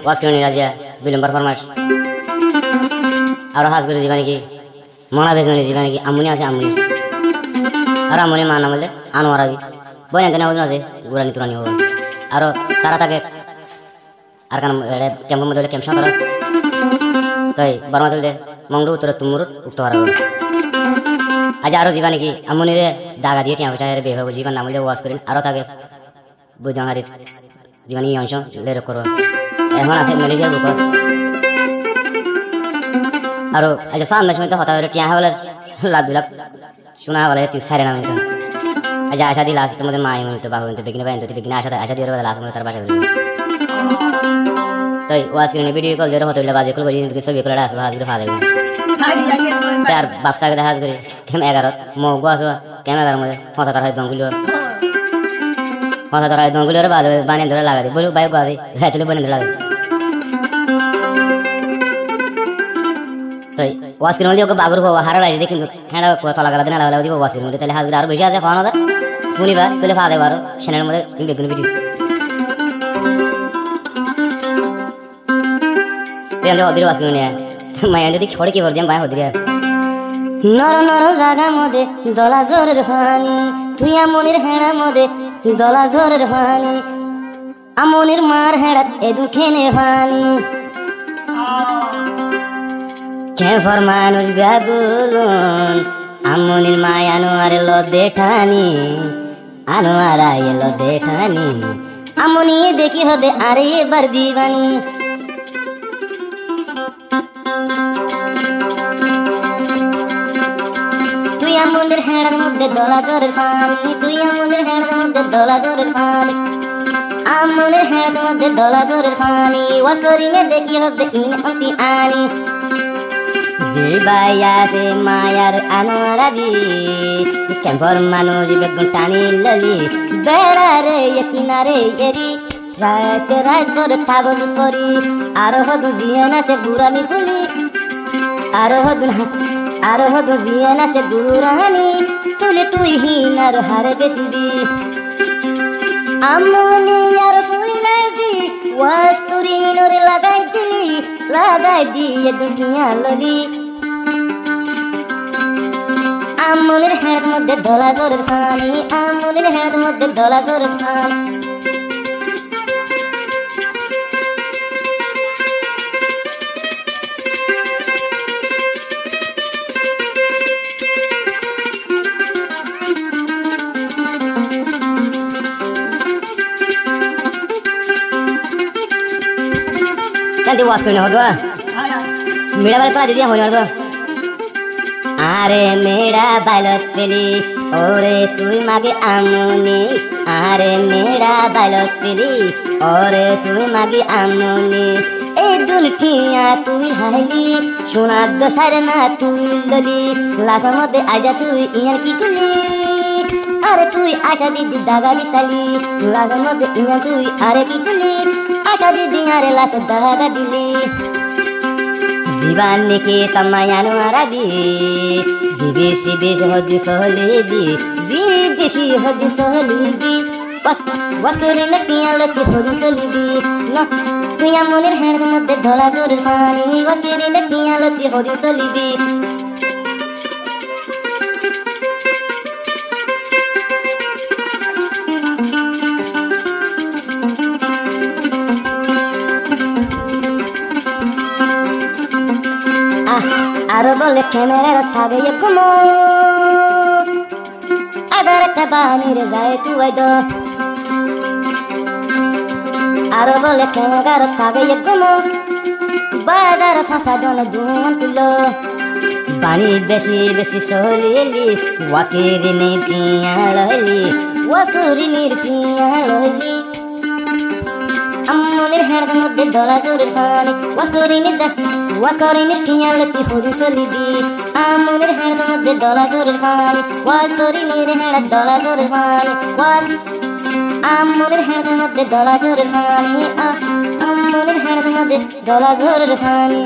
ওয়াজ করে নিয়ে রাজিয়া 2 নম্বর ফরমাস আর হাজ করে দিবা নাকি মনা বেজ করে দিবা নাকি আমুনি আছে আমুনি আর আমুনি মা নাম বলে আনোয়ারাবি বই জানে না আছে গুরানি তুরানি হবে আর তারা তাকে আর কারণ ক্যাম্প মধ্যে ক্যাম্প সাঁতারা তাই বর্মা চলতে মংডু উত্তরে তুমুর উক্ত হারাবো আজ আরো দিবা নাকি আমুনি রে দাগা দিয়ে টিয়া পিঠায় বের হবো জীবন নাম বলে ওয়াজ করেন আরো তাকে বুঝাঙারির জীবনী অংশ লের করো এখন আছে মালয়েশিয়ার বুক আর আজ সামনে সময় তো হতা হয়ে টিয়া হলে লাখ 2 লাখ শোনা বলে 3-4 নাম এটা আজ আশা দিলা আছে তোমাদের মা এমন তো বাবা তো বেগিনে বাইন তো বেগিনে আশা দিয়ে বলে লাস্ট মনে তার বাসা বলে তাই ওয়াজ করে ভিডিও কল জেরে হতে হলে বাজে কল বলি কিন্তু সব করে আসবে হাজির ফা দেবে তার বাপটা করে হাজ করে কেম 11 মগো আছে কেম 11 মধ্যে হতা তার হয় দঙ্গুলি হতা তার হয় দঙ্গুলি বাজে বানিয়ে ধরে লাগা দিই বলি ভাই বাজে রাইতলে বানিয়ে ধরে লাগা তাই ওয়াজ করে মধ্যে ওকে বাগুর হবো হারা লাগে কিন্তু হ্যাঁ কথা লাগা দিন লাগা দিব ওয়াজ করে মধ্যে তাহলে হাজির আর বেশি আছে খাওয়ানো দা শুনিবা তাহলে ফা দেবার চ্যানেলের মধ্যে বেগুন ভিডিও পেলে ওদের ওয়াজ করে নিয়ে মায়া যদি ছড়ে কি বল দিম ভাই ওদের নর নর জাগা মধ্যে দলা জোরের ফানি তুই আমনির হেড়া মধ্যে দলা জোরের ফানি আমনির মার হেড়া এ দুখেনে ফানি কে ফরমানুর ব্যাগুলন আমনির মায়া আনোয়ার লো দেঠানি আনোয়ারা এলো দেঠানি আমনি দেখি হবে আরে এবার দিবানি তুই আমনের হেড়ার মধ্যে দলা জোরের ফানি তুই আমনের হেড়ার মধ্যে দলা জোরের ফানি আমনের হেড়ার মধ্যে দলা জোরের ফানি ওয়াজ করিনে দেখি হবে ইনতি আনি জিবাইয়া সে মায়ার আনোয়ারা দি কেম্পর মানুষ বেগুন টানি ললি বেড়ারে কিনারে এরি রাত রাত করে থাবল করি আর হদু দিয়ে না সে বুড়ানি ফুলি আর হদু দিয়ে না সে বুড়ানি তুলে তুই হিনার হারে বেশি দি আমনি আর তুই লাগি ওয়াজ তুরি নরে লাগাই দিয়ে দুনিয়া ললি আমনের হেড়ার মধ্যে দলা জোরের ফানি আমনের হেড়ার মধ্যে দলা জোরের ফানি cantik was करने हो तो मेरा बाल पा दीजिए होने तो আরে মেরা বালত পেলি ওরে তুই মাগে আমনি আরে মেরা বালত পেলি ওরে তুই মাগে আমনি এই দুলটিয়া তুই হাইলি সোনার দশার না তুই ললি লাসার মধ্যে আজা তুই ইয়ার কি করলি আরে তুই আশা দিদি দাগা দিতালি লাসার মধ্যে ইয়ার তুই আরে কি করলি আশা দিদি আরে লাস দাগা দিলি জীবানী के समायानु आरादी विदेशी बीज होदी सोहलीदी विदेशी होदी सोहलीदी वस्तुरी नटिया लती होदी सोहलीदी न तुया मोनेर हेड़ मध्य धोला जोर पानी वस्तुरी नटिया लती होदी सोहलीदी আরো বলে ক্যামেরার থাবে কুমো আদার কাবানির যায় তুই দো আরো বলে ক্যামেরার থাবে কুমো বাজার ফাঁসা জন দুন তুলো বাণী বেশি বেশি সলিলি ওয়াকিরি নিপিয়া ললি ওয়াকুরি নিপিয়া ললি আমনের হেড় মধ্যে দলা জোর পানি ওয়াকুরি নিপিয়া লতি হরি সলিদি আমনের হেড় মধ্যে দলা জোর পানি ওয়াকুরি নির হেড় দলা জোর পানি ওয়াক আমনের হেড় মধ্যে দলা জোর পানি আমনের হেড় মধ্যে দলা জোর পানি